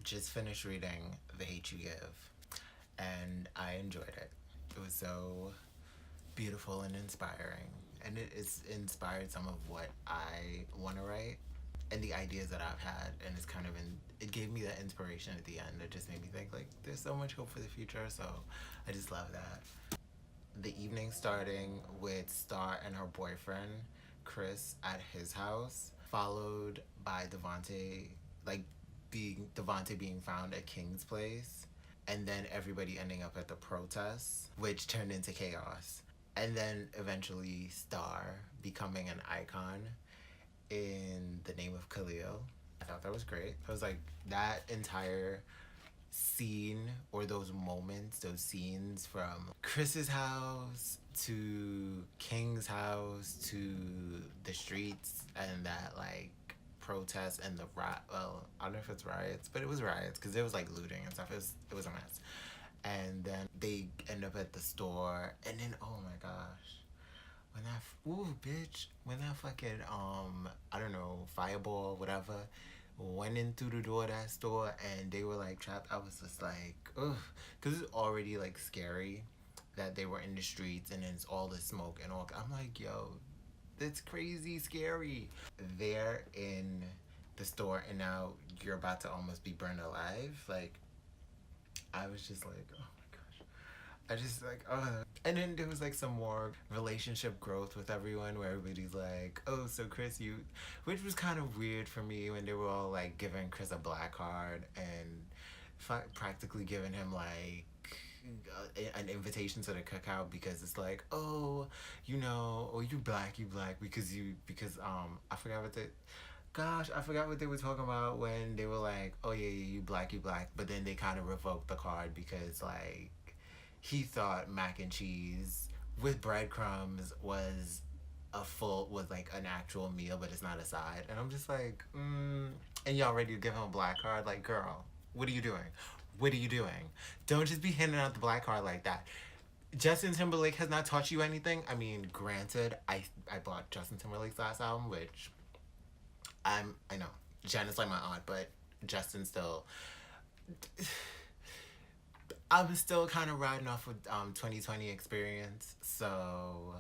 just finished reading The Hate You Give, and I enjoyed it. It was so beautiful and inspiring, and it is inspired some of what I want to write and the ideas that I've had, and it's kind of it gave me that inspiration at the end. It just made me think like there's so much hope for the future. So I just love that. The evening starting with Star and her boyfriend Chris at his house, followed by Devonte, like being Devonte being found at King's place, and then everybody ending up at the protest, which turned into chaos, and then eventually Star becoming an icon in the name of Khalil. I thought that was great. I was like that entire scene or those moments, those scenes from Chris's house to King's house to the streets and that like protest and the well, I don't know if it's riots, but it was riots because it was like looting and stuff. It was a mess. And then they end up at the store, and then oh my gosh, when that ooh bitch, when that fucking I don't know, fireball whatever went in through the door of that store and they were like trapped, I was just like ugh, because it's already like scary that they were in the streets and then it's all the smoke and all. I'm like, yo, that's crazy scary. They're in the store and now you're about to almost be burned alive. Like I was just like, oh my gosh. I just like, and then there was like some more relationship growth with everyone where everybody's like, oh, so Chris, you, which was kind of weird for me when they were all like giving Chris a black card and practically giving him like an invitation to the cookout because it's like, oh, you know, oh, you black because I forgot what they, gosh, I forgot what they were talking about when they were like, oh yeah, yeah, you black, but then they kind of revoked the card because like he thought mac and cheese with breadcrumbs was like an actual meal, but it's not a side, and I'm just like, and y'all ready to give him a black card? Like, girl, what are you doing? What are you doing? Don't just be handing out the black card like that. Justin Timberlake has not taught you anything. I mean, granted, I bought Justin Timberlake's last album, which I know Janet's like my aunt, but Justin still. I'm still kind of riding off with 2020 experience, so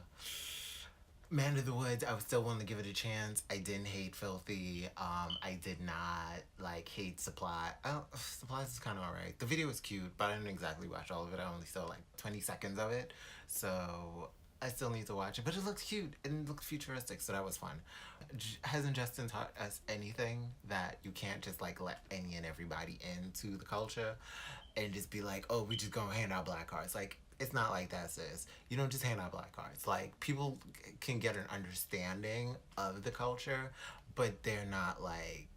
Man of the Woods, I was still willing to give it a chance. I didn't hate Filthy. I did not like hate Supply. Supplies is kind of alright. The video was cute, but I didn't exactly watch all of it. I only saw like 20 seconds of it, so I still need to watch it. But it looked cute and it looked futuristic, so that was fun. Hasn't Justin taught us anything that you can't just like let any and everybody into the culture and just be like, oh, we just gonna hand out black cards? Like, it's not like that, sis. You don't just hand out black cards. Like, people can get an understanding of the culture, but they're not like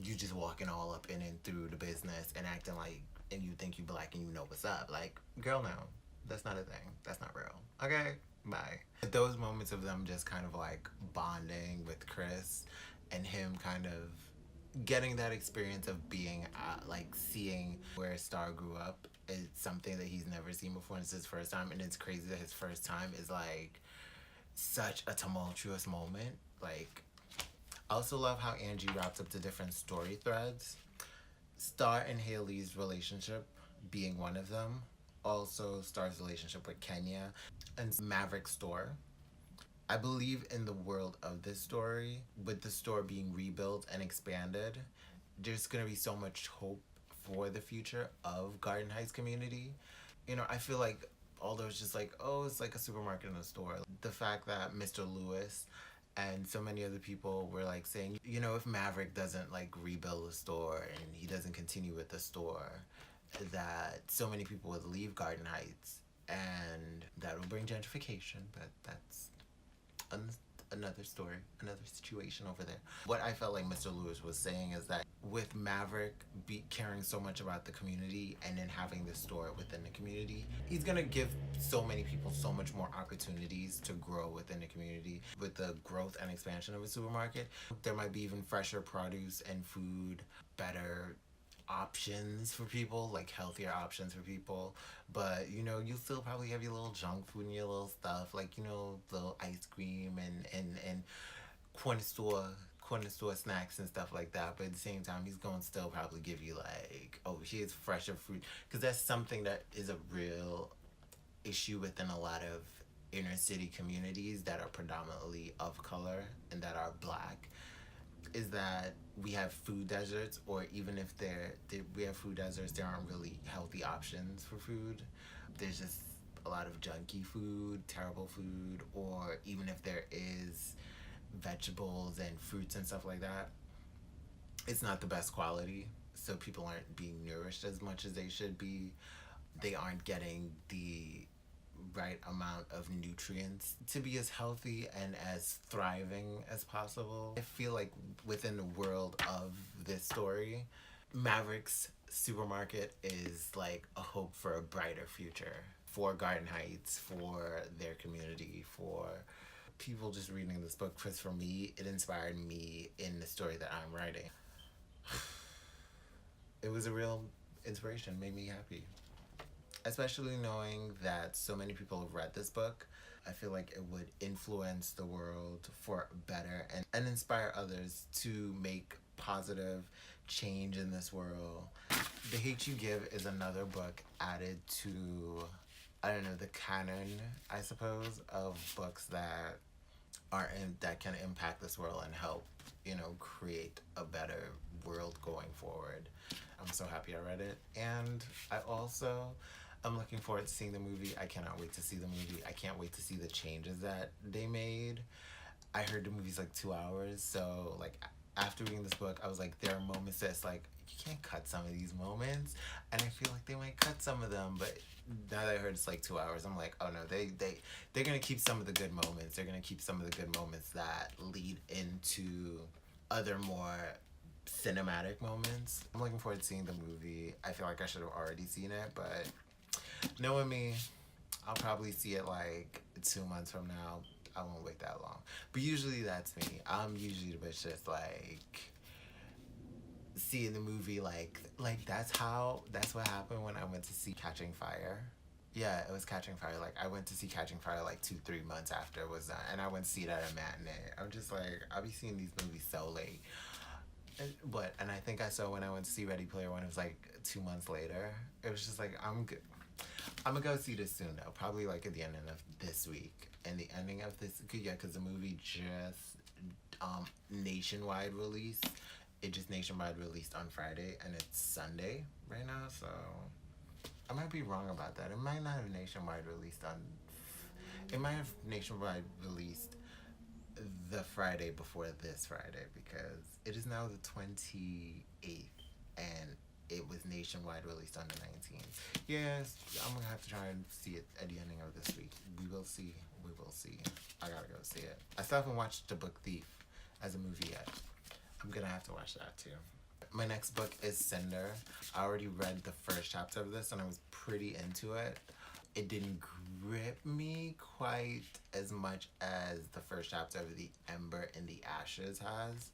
you just walking all up in and through the business and acting like and you think you black and you know what's up. Like, girl, no, that's not a thing. That's not real. Okay, bye. But those moments of them just kind of like bonding with Chris and him kind of getting that experience of being like seeing where Star grew up is something that he's never seen before and it's his first time, and it's crazy that his first time is like such a tumultuous moment. Like, I also love how Angie wraps up the different story threads. Star and Haley's relationship being one of them, also Star's relationship with Kenya, and Maverick's store. I believe in the world of this story, with the store being rebuilt and expanded, there's gonna be so much hope for the future of Garden Heights community. You know, I feel like although it's just like, oh, it's like a supermarket and a store. The fact that Mr. Lewis and so many other people were like saying, you know, if Maverick doesn't like rebuild the store and he doesn't continue with the store, that so many people would leave Garden Heights and that will bring gentrification, but that's another story, another situation over there. What I felt like Mr. Lewis was saying is that with Maverick caring so much about the community and then having this store within the community, he's gonna give so many people so much more opportunities to grow within the community. With the growth and expansion of a supermarket, there might be even fresher produce and food, better options for people, like healthier options for people. But you know, you still probably have your little junk food and your little stuff, like, you know, little ice cream and corner store corner store snacks and stuff like that, but at the same time, he's going to still probably give you like, oh, here's fresher fruit, because that's something that is a real issue within a lot of inner city communities that are predominantly of color and that are black, is that we have food deserts, or even if we have food deserts, there aren't really healthy options for food. There's just a lot of junky food, terrible food, or even if there is vegetables and fruits and stuff like that, it's not the best quality. So people aren't being nourished as much as they should be. They aren't getting the right amount of nutrients to be as healthy and as thriving as possible. I feel like within the world of this story, Maverick's supermarket is like a hope for a brighter future for Garden Heights, for their community, for people just reading this book. Because for me, it inspired me in the story that I'm writing. It was a real inspiration, made me happy. Especially knowing that so many people have read this book, I feel like it would influence the world for better and inspire others to make positive change in this world. The Hate You Give is another book added to, I don't know, the canon, I suppose, of books that that can impact this world and help, create a better world going forward. I'm so happy I read it. And I'm looking forward to seeing the movie. I cannot wait to see the movie. I can't wait to see the changes that they made. I heard the movie's like 2 hours, so like after reading this book, I was like, there are moments that's like, you can't cut some of these moments, and I feel like they might cut some of them, but now that I heard it's like 2 hours, I'm like, oh no, they're gonna keep some of the good moments. They're gonna keep some of the good moments that lead into other more cinematic moments. I'm looking forward to seeing the movie. I feel like I should have already seen it, but knowing me, I'll probably see it like 2 months from now. I won't wait that long. But usually that's me. I'm usually the bitch that's like seeing the movie like that's what happened when I went to see Catching Fire. Yeah, it was Catching Fire. Like I went to see Catching Fire like 2-3 months after it was done, and I went to see it at a matinee. I'm just like, I'll be seeing these movies so late. And I think I saw when I went to see Ready Player One, it was like 2 months later. It was just like, I'm gonna go see this soon though, probably like at the end of this week. And the ending of this, yeah, because the movie just nationwide released. It just nationwide released on Friday, and it's Sunday right now, so I might be wrong about that. It might not have nationwide released on. It might have nationwide released the Friday before this Friday, because it is now the 28th, and it was nationwide released on the 19th. Yes, I'm gonna have to try and see it at the ending of this week. We will see. I gotta go see it. I still haven't watched The Book Thief as a movie yet. I'm gonna have to watch that too. My next book is Cinder. I already read the first chapter of this and I was pretty into it. It didn't grip me quite as much as the first chapter of The Ember in the Ashes has.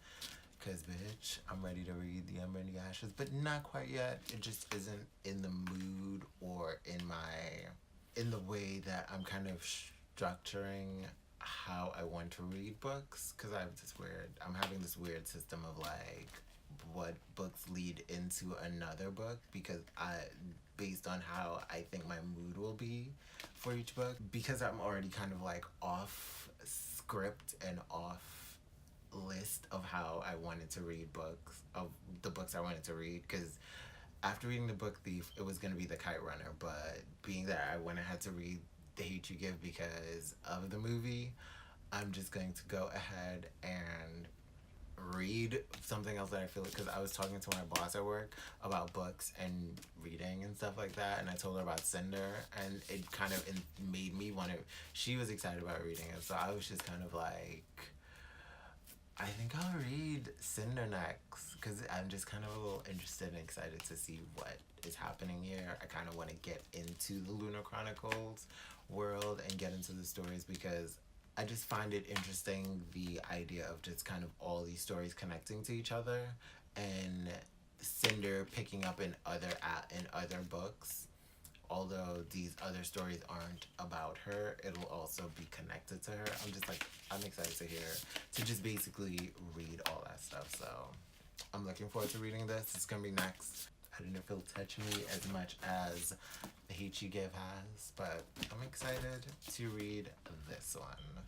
Cause bitch, I'm ready to read The Ember in the Ashes, but not quite yet. It just isn't in the mood or in the way that I'm kind of structuring how I want to read books. Cause I'm having this weird system of like what books lead into another book, because based on how I think my mood will be for each book, because I'm already kind of like off script and off list of how I wanted to read books, of the books I wanted to read, because after reading The Book Thief, it was going to be The Kite Runner, but being that I went ahead to read The Hate You Give because of the movie, I'm just going to go ahead and read something else that I feel like, because I was talking to my boss at work about books and reading and stuff like that, and I told her about Cinder, and it kind of made me want to, she was excited about reading it, so I was just kind of like, I think I'll read Cinder next, because I'm just kind of a little interested and excited to see what is happening here. I kind of want to get into the Lunar Chronicles world and get into the stories, because I just find it interesting, the idea of just kind of all these stories connecting to each other, and Cinder picking up in other books, although these other stories aren't about her, it'll also be connected to her. I'm just like, I'm excited to hear, to just basically read all that stuff. So I'm looking forward to reading this. It's gonna be next. I didn't feel touch me as much as The Hate You Give has, but I'm excited to read this one.